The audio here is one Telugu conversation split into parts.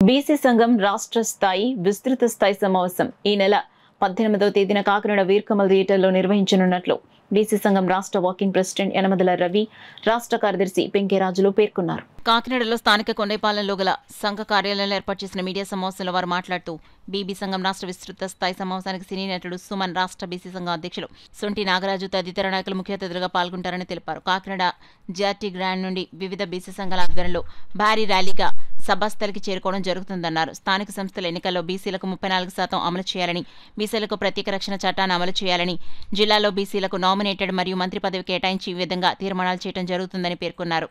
బీసీ సంఘం రాష్ట్ర స్థాయి విస్తృత స్థాయి సమావేశం ఈ నెల 18వ తేదీన కాకినాడ వీర్కమల్ థియేటర్లో నిర్వహించనున్నట్లు బీసీ సంఘం రాష్ట్ర వాకింగ్ ప్రెసిడెంట్ యనమదల రవి, రాష్ట్ర కార్యదర్శి పెంకేరాజులు పేర్కొన్నారు. కాకినాడలో స్థానిక కొండైపాలెంలో గల సంఘ కార్యాలయంలో ఏర్పాటు చేసిన మీడియా సమావేశంలో వారు మాట్లాడుతూ బీబీ సంఘం రాష్ట్ర విస్తృత స్థాయి సమావేశానికి సినీ నటుడు సుమన్, రాష్ట్ర బీసీ సంఘం అధ్యక్షులు సొంటి నాగరాజు తదితర నాయకులు ముఖ్య అతిథులుగా పాల్గొంటారని తెలిపారు. కాకినాడ జాటీ గ్రాండ్ నుండి వివిధ బీసీ సంఘాల ఆధ్వర్యంలో భారీ ర్యాలీగా సభాస్థలికి చేరుకోవడం జరుగుతుందన్నారు. స్థానిక సంస్థల ఎన్నికల్లో బీసీలకు 34% అమలు చేయాలని, బీసీలకు ప్రత్యేక రక్షణ చట్టాన్ని అమలు చేయాలని, జిల్లాలో బీసీలకు నామినేటెడ్ మరియు మంత్రి పదవి కేటాయించి ఈ విధంగా తీర్మానాలు చేయడం జరుగుతుందని పేర్కొన్నారు.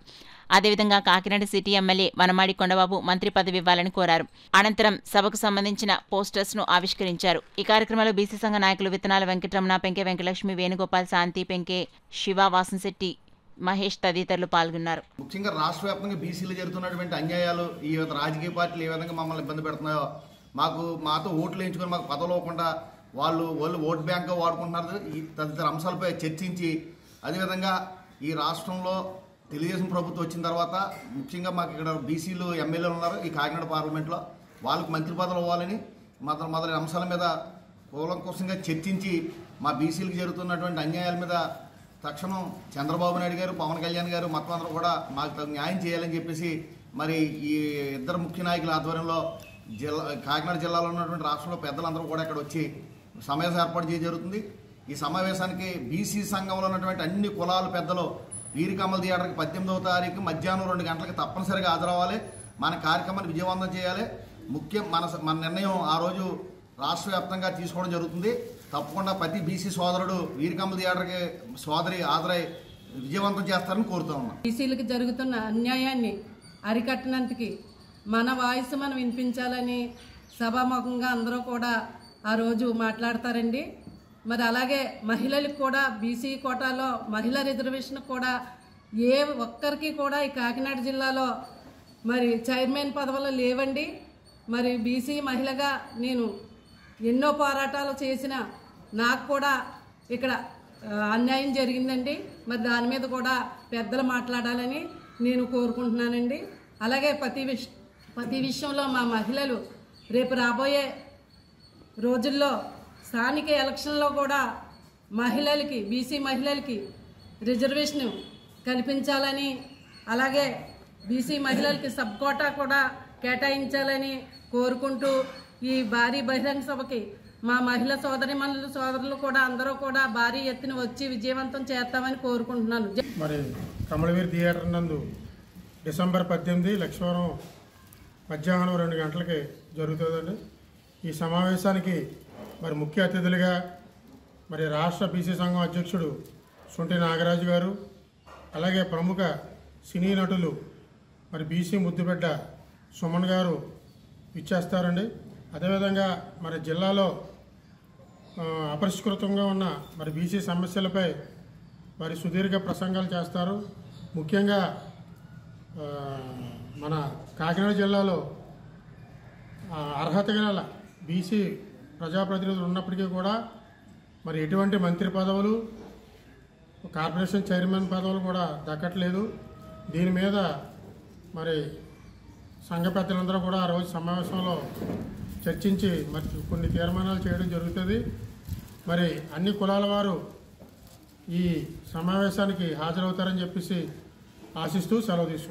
అదేవిధంగా కాకినాడ సిటీ ఎమ్మెల్యే వనమాడి కొండబాబు మంత్రి పదవి ఇవ్వాలని కోరారు. అనంతరం సభకు సంబంధించిన పోస్టర్స్ ను ఆవిష్కరించారు. ఈ కార్యక్రమంలో బీసీ సంఘ నాయకులు విత్తనాల వెంకటరమణ, పెంకే వెంకటలక్ష్మి, వేణుగోపాల్, శాంతి, పెంకే శివ, వాసంశెట్టి, మహేష్ తదితరులు పాల్గొన్నారు. ముఖ్యంగా రాష్ట్ర వ్యాప్తంగా బీసీలు జరుగుతున్నటువంటి అన్యాయాలు, ఈ రాజకీయ పార్టీలు ఏ విధంగా మమ్మల్ని ఇబ్బంది పెడుతున్నాయో, మాతో ఓట్లు వేయించుకొని మాకు పదవులు ఇవ్వకుండా వాళ్ళు ఓట్ బ్యాంక్గా వాడుకుంటున్నారు. ఈ తదితర అంశాలపై చర్చించి, అదేవిధంగా ఈ రాష్ట్రంలో తెలుగుదేశం ప్రభుత్వం వచ్చిన తర్వాత ముఖ్యంగా మాకు ఇక్కడ బీసీలు ఎమ్మెల్యేలు ఉన్నారు ఈ కాకినాడ పార్లమెంట్లో, వాళ్ళకు మంత్రి పదవులు ఇవ్వాలని మొదలైన అంశాల మీద కూలంకషంగా చర్చించి మా బీసీలకు జరుగుతున్నటువంటి అన్యాయాల మీద తక్షణం చంద్రబాబు నాయుడు గారు, పవన్ కళ్యాణ్ గారు మొత్తం అందరూ కూడా మాకు న్యాయం చేయాలని చెప్పేసి మరి ఈ ఇద్దరు ముఖ్య నాయకుల ఆధ్వర్యంలో కాకినాడ జిల్లాలో ఉన్నటువంటి రాష్ట్రంలో పెద్దలందరూ కూడా ఇక్కడ వచ్చి సమావేశం ఏర్పాటు చేయడం జరుగుతుంది. ఈ సమావేశానికి బీసీ సంఘంలో ఉన్నటువంటి అన్ని కులాల పెద్దలు వీర్కమల్ థియేటర్కి 18వ తారీఖు మధ్యాహ్నం 2 గంటలకు తప్పనిసరిగా హాజరవ్వాలి. మన కార్యక్రమాన్ని విజయవంతం చేయాలి. మన నిర్ణయం ఆ రోజు రాష్ట్ర వ్యాప్తంగా తీసుకోవడం జరుగుతుంది. తప్పకుండా ప్రతి బీసీ సోదరుడు వీర్కమల్ థియేటర్కి సోదరి హాజరై విజయవంతం చేస్తారని కోరుతూ ఉన్నాం. బీసీలకు జరుగుతున్న అన్యాయాన్ని అరికట్టినందుకు మన వాయిస్ మనం వినిపించాలని సభాముఖంగా అందరూ కూడా ఆ రోజు మాట్లాడతారండి. మరి అలాగే మహిళలకు కూడా బీసీ కోటాలో మహిళా రిజర్వేషన్ కూడా ఏ ఒక్కరికి కూడా ఈ కాకినాడ జిల్లాలో మరి చైర్మన్ పదవులు లేవండి. మరి బీసీ మహిళగా నేను ఎన్నో పోరాటాలు చేసిన నాకు కూడా ఇక్కడ అన్యాయం జరిగిందండి. మరి దాని మీద కూడా పెద్దలు మాట్లాడాలని నేను కోరుకుంటున్నానండి. అలాగే ప్రతి విషయంలో మా మహిళలు రేపు రాబోయే రోజుల్లో స్థానిక ఎలక్షన్లో కూడా మహిళలకి, బీసీ మహిళలకి రిజర్వేషన్ కల్పించాలని, అలాగే బీసీ మహిళలకి సబ్ కోటా కూడా కేటాయించాలని కోరుకుంటూ ఈ భారీ బహిరంగ సభకి మా మహిళా సోదరులు కూడా అందరూ కూడా భారీ ఎత్తున వచ్చి విజయవంతం చేస్తామని కోరుకుంటున్నాను. మరి కమలవీర్ థియేటర్ నందు డిసెంబర్ 18 లక్ష్మీవారం మధ్యాహ్నం 2 గంటలకి జరుగుతుందండి. ఈ సమావేశానికి మరి ముఖ్య అతిథులుగా మరి రాష్ట్ర బీసీ సంఘం అధ్యక్షుడు సొంటి నాగరాజు గారు, అలాగే ప్రముఖ సినీ నటులు మరి బీసీ ముద్దుబిడ్డ సుమన్ గారు ఇచ్చేస్తారండి. అదేవిధంగా మరి జిల్లాలో అపరిష్కృతంగా ఉన్న మరి బీసీ సమస్యలపై మరి సుదీర్ఘ ప్రసంగాలు చేస్తారు. ముఖ్యంగా మన కాకినాడ జిల్లాలో అర్హత గల బీసీ ప్రజాప్రతినిధులు ఉన్నప్పటికీ కూడా మరి ఎటువంటి మంత్రి పదవులు, కార్పొరేషన్ చైర్మన్ పదవులు కూడా దక్కట్లేదు. దీని మీద మరి సంఘ పెద్దలందరూ కూడా ఆ రోజు సమావేశంలో చర్చించి మరి కొన్ని తీర్మానాలు చేయడం జరుగుతుంది. మరి అన్ని కులాల వారు ఈ సమావేశానికి హాజరవుతారని చెప్పేసి ఆశిస్తూ సెలవు తీసుకుంటాం.